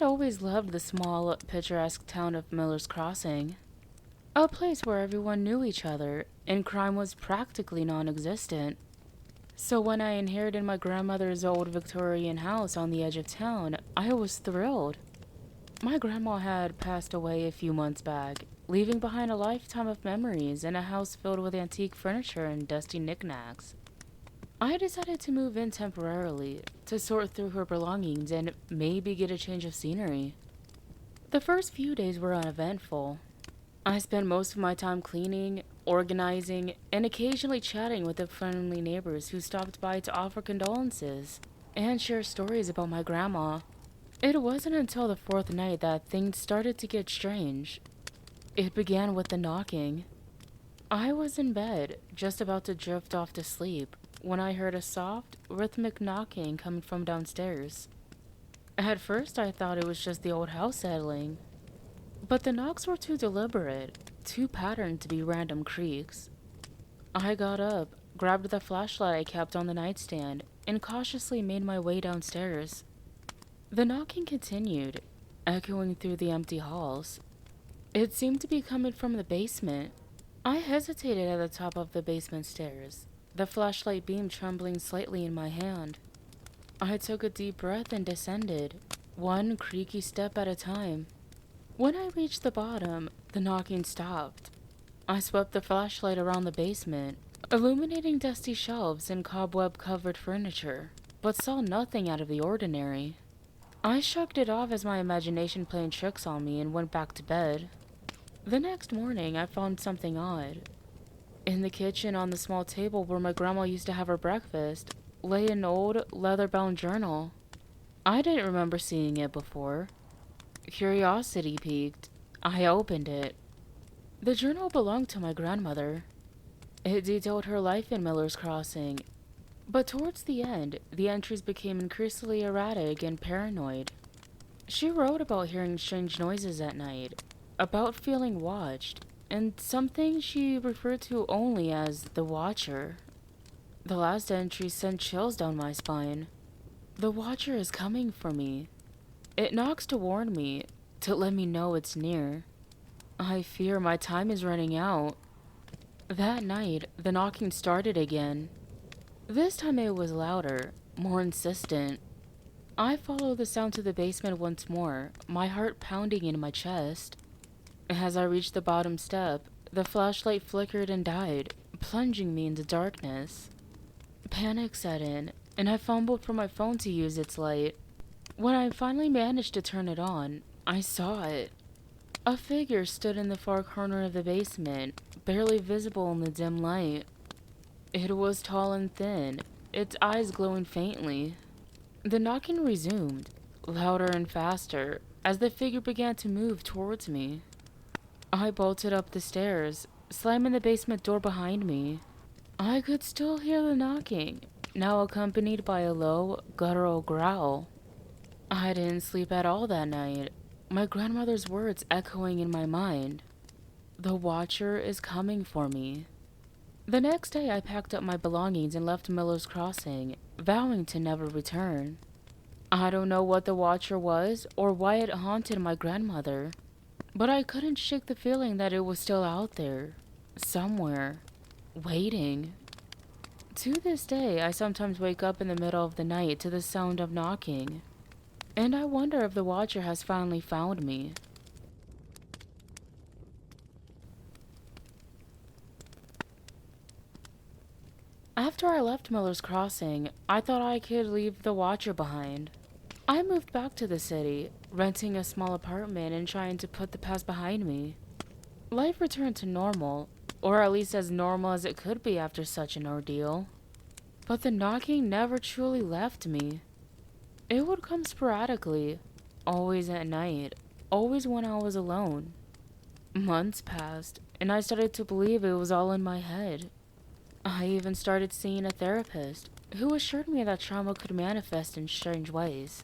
always loved the small, picturesque town of Miller's Crossing, a place where everyone knew each other and crime was practically non-existent. So when I inherited my grandmother's old Victorian house on the edge of town, I was thrilled. My grandma had passed away a few months back, leaving behind a lifetime of memories and a house filled with antique furniture and dusty knickknacks. I decided to move in temporarily, to sort through her belongings and maybe get a change of scenery. The first few days were uneventful. I spent most of my time cleaning, organizing, and occasionally chatting with the friendly neighbors who stopped by to offer condolences and share stories about my grandma. It wasn't until the fourth night that things started to get strange. It began with the knocking. I was in bed, just about to drift off to sleep, when I heard a soft, rhythmic knocking coming from downstairs. At first, I thought it was just the old house settling, but the knocks were too deliberate, too patterned to be random creaks. I got up, grabbed the flashlight I kept on the nightstand, and cautiously made my way downstairs. The knocking continued, echoing through the empty halls. It seemed to be coming from the basement. I hesitated at the top of the basement stairs, the flashlight beam trembling slightly in my hand. I took a deep breath and descended, one creaky step at a time. When I reached the bottom, the knocking stopped. I swept the flashlight around the basement, illuminating dusty shelves and cobweb-covered furniture, but saw nothing out of the ordinary. I shrugged it off as my imagination playing tricks on me and went back to bed. The next morning, I found something odd. In the kitchen on the small table where my grandma used to have her breakfast lay an old, leather-bound journal. I didn't remember seeing it before. Curiosity piqued. I opened it. The journal belonged to my grandmother. It detailed her life in Miller's Crossing, but towards the end, the entries became increasingly erratic and paranoid. She wrote about hearing strange noises at night, about feeling watched, and something she referred to only as the Watcher. The last entry sent chills down my spine. The Watcher is coming for me. It knocks to warn me, to let me know it's near. I fear my time is running out. That night, the knocking started again. This time it was louder, more insistent. I followed the sound to the basement once more, my heart pounding in my chest. As I reached the bottom step, the flashlight flickered and died, plunging me into darkness. Panic set in, and I fumbled for my phone to use its light. When I finally managed to turn it on, I saw it. A figure stood in the far corner of the basement, barely visible in the dim light. It was tall and thin, its eyes glowing faintly. The knocking resumed, louder and faster, as the figure began to move towards me. I bolted up the stairs, slamming the basement door behind me. I could still hear the knocking, now accompanied by a low, guttural growl. I didn't sleep at all that night, my grandmother's words echoing in my mind. The Watcher is coming for me. The next day I packed up my belongings and left Miller's Crossing, vowing to never return. I don't know what the Watcher was or why it haunted my grandmother, but I couldn't shake the feeling that it was still out there, somewhere, waiting. To this day, I sometimes wake up in the middle of the night to the sound of knocking, and I wonder if the Watcher has finally found me. After I left Miller's Crossing, I thought I could leave the Watcher behind. I moved back to the city, renting a small apartment and trying to put the past behind me. Life returned to normal, or at least as normal as it could be after such an ordeal. But the knocking never truly left me. It would come sporadically, always at night, always when I was alone. Months passed, and I started to believe it was all in my head. I even started seeing a therapist, who assured me that trauma could manifest in strange ways.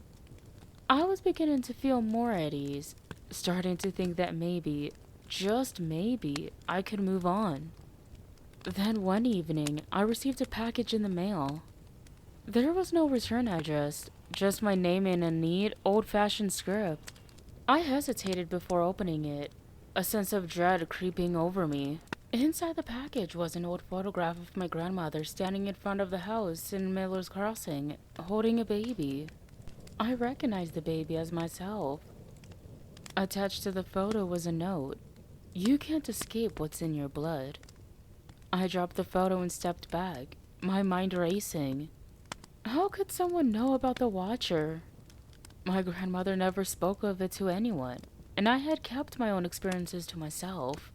I was beginning to feel more at ease, starting to think that maybe, just maybe, I could move on. Then one evening, I received a package in the mail. There was no return address, just my name in a neat, old-fashioned script. I hesitated before opening it, a sense of dread creeping over me. Inside the package was an old photograph of my grandmother standing in front of the house in Miller's Crossing, holding a baby. I recognized the baby as myself. Attached to the photo was a note. You can't escape what's in your blood. I dropped the photo and stepped back, my mind racing. How could someone know about the Watcher? My grandmother never spoke of it to anyone, and I had kept my own experiences to myself.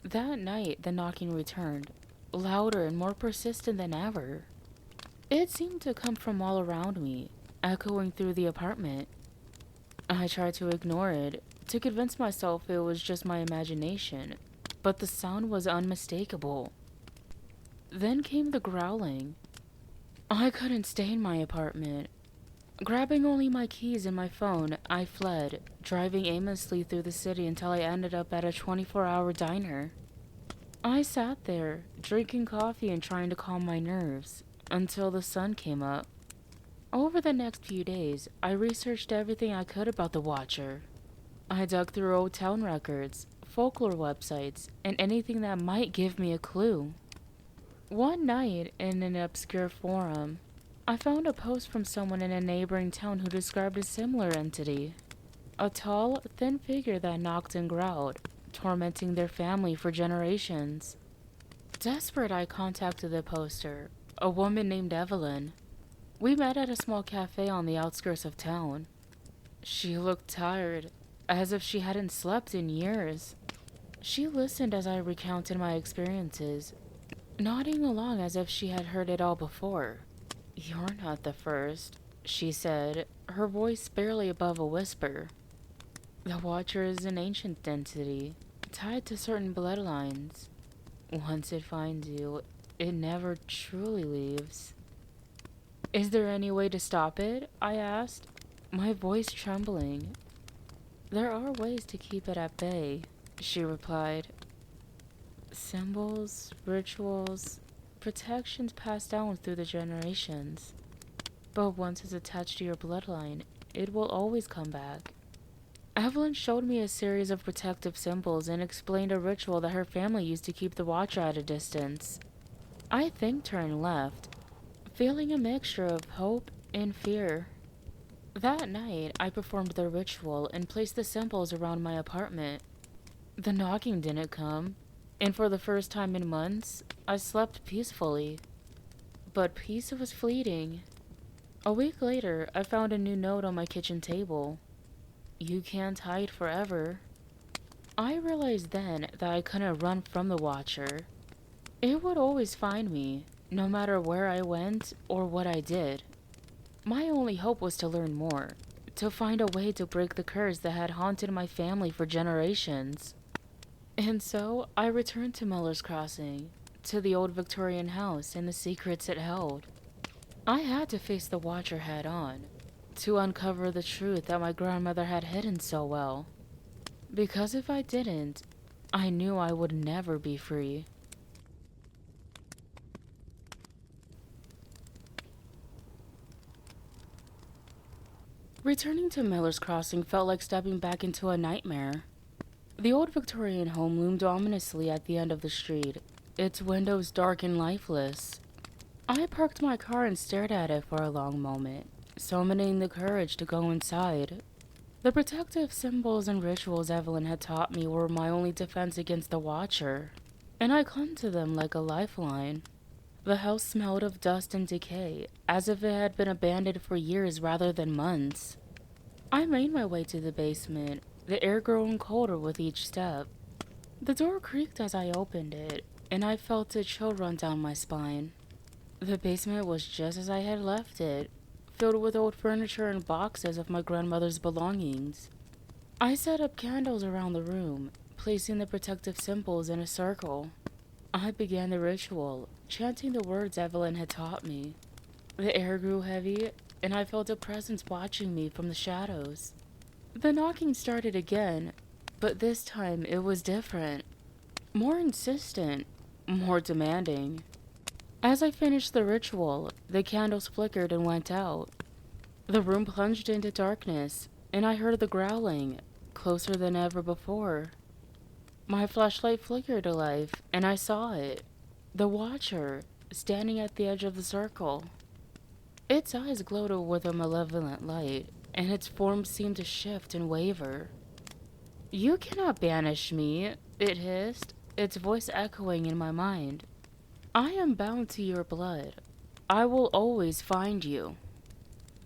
That night, the knocking returned, louder and more persistent than ever. It seemed to come from all around me, echoing through the apartment. I tried to ignore it, to convince myself it was just my imagination, but the sound was unmistakable. Then came the growling. I couldn't stay in my apartment. Grabbing only my keys and my phone, I fled, driving aimlessly through the city until I ended up at a 24-hour diner. I sat there, drinking coffee and trying to calm my nerves, until the sun came up. Over the next few days, I researched everything I could about the Watcher. I dug through old town records, folklore websites, and anything that might give me a clue. One night, in an obscure forum, I found a post from someone in a neighboring town who described a similar entity. A tall, thin figure that knocked and growled, tormenting their family for generations. Desperate, I contacted the poster, a woman named Evelyn. We met at a small cafe on the outskirts of town. She looked tired, as if she hadn't slept in years. She listened as I recounted my experiences, nodding along as if she had heard it all before. You're not the first, she said, her voice barely above a whisper. The Watcher is an ancient entity, tied to certain bloodlines. Once it finds you, it never truly leaves. Is there any way to stop it? I asked, my voice trembling. There are ways to keep it at bay, she replied. Symbols, rituals, protections passed down through the generations. But once it's attached to your bloodline, it will always come back. Evelyn showed me a series of protective symbols and explained a ritual that her family used to keep the Watcher at a distance. I thanked her and left, feeling a mixture of hope and fear. That night, I performed the ritual and placed the symbols around my apartment. The knocking didn't come, and for the first time in months, I slept peacefully. But peace was fleeting. A week later, I found a new note on my kitchen table. You can't hide forever. I realized then that I couldn't run from the Watcher. It would always find me, no matter where I went or what I did. My only hope was to learn more, to find a way to break the curse that had haunted my family for generations. And so, I returned to Miller's Crossing, to the old Victorian house and the secrets it held. I had to face the Watcher head on, to uncover the truth that my grandmother had hidden so well. Because if I didn't, I knew I would never be free. Returning to Miller's Crossing felt like stepping back into a nightmare. The old Victorian home loomed ominously at the end of the street, its windows dark and lifeless. I parked my car and stared at it for a long moment, summoning the courage to go inside. The protective symbols and rituals Evelyn had taught me were my only defense against the Watcher, and I clung to them like a lifeline. The house smelled of dust and decay, as if it had been abandoned for years rather than months. I made my way to the basement, the air growing colder with each step. The door creaked as I opened it, and I felt a chill run down my spine. The basement was just as I had left it, filled with old furniture and boxes of my grandmother's belongings. I set up candles around the room, placing the protective symbols in a circle. I began the ritual, chanting the words Evelyn had taught me. The air grew heavy, and I felt a presence watching me from the shadows. The knocking started again, but this time it was different. More insistent, more demanding. As I finished the ritual, the candles flickered and went out. The room plunged into darkness, and I heard the growling, closer than ever before. My flashlight flickered to life, and I saw it. The Watcher, standing at the edge of the circle. Its eyes glowed with a malevolent light, and its form seemed to shift and waver. "You cannot banish me," it hissed, its voice echoing in my mind. "I am bound to your blood. I will always find you."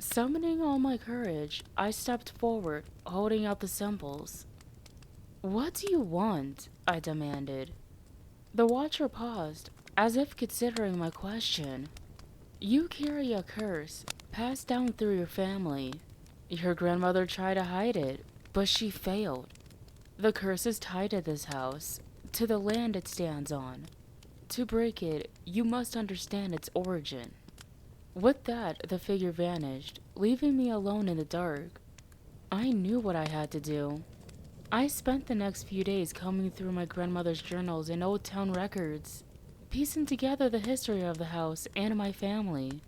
Summoning all my courage, I stepped forward, holding out the symbols. "What do you want?" I demanded. The Watcher paused, as if considering my question. "You carry a curse, passed down through your family. Your grandmother tried to hide it, but she failed. The curse is tied to this house, to the land it stands on. To break it, you must understand its origin." With that, the figure vanished, leaving me alone in the dark. I knew what I had to do. I spent the next few days combing through my grandmother's journals and old town records, piecing together the history of the house and my family.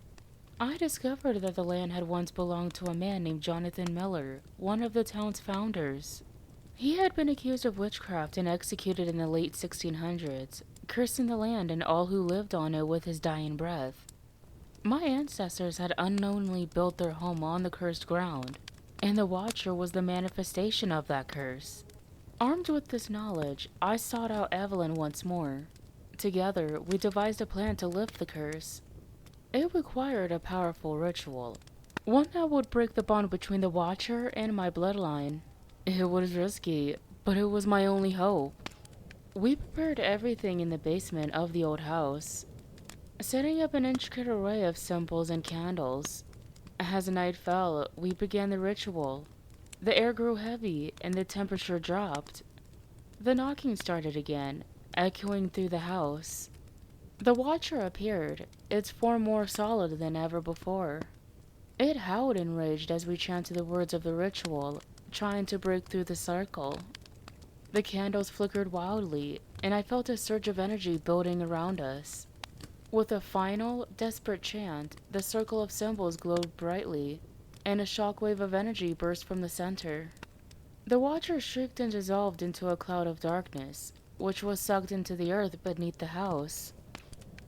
I discovered that the land had once belonged to a man named Jonathan Miller, one of the town's founders. He had been accused of witchcraft and executed in the late 1600s, cursing the land and all who lived on it with his dying breath. My ancestors had unknowingly built their home on the cursed ground, and the Watcher was the manifestation of that curse. Armed with this knowledge, I sought out Evelyn once more. Together, we devised a plan to lift the curse. It required a powerful ritual, one that would break the bond between the Watcher and my bloodline. It was risky, but it was my only hope. We prepared everything in the basement of the old house, setting up an intricate array of symbols and candles. As night fell, we began the ritual. The air grew heavy, and the temperature dropped. The knocking started again, echoing through the house. The Watcher appeared, its form more solid than ever before. It howled and raged as we chanted the words of the ritual, trying to break through the circle. The candles flickered wildly, and I felt a surge of energy building around us. With a final, desperate chant, the circle of symbols glowed brightly, and a shockwave of energy burst from the center. The Watcher shrieked and dissolved into a cloud of darkness, which was sucked into the earth beneath the house.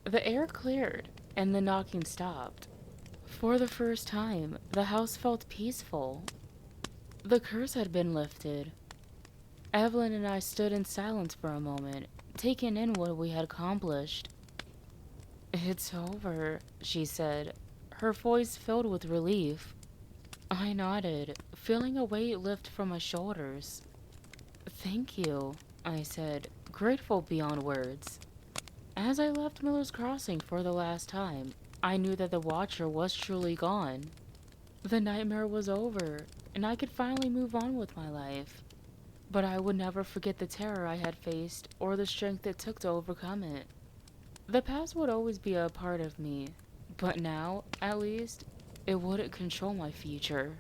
The air cleared, and the knocking stopped. For the first time, the house felt peaceful. The curse had been lifted. Evelyn and I stood in silence for a moment, taking in what we had accomplished. "It's over," she said, her voice filled with relief. I nodded, feeling a weight lift from my shoulders. "Thank you," I said, grateful beyond words. As I left Miller's Crossing for the last time, I knew that the Watcher was truly gone. The nightmare was over, and I could finally move on with my life. But I would never forget the terror I had faced or the strength it took to overcome it. The past would always be a part of me, but now, at least, it wouldn't control my future.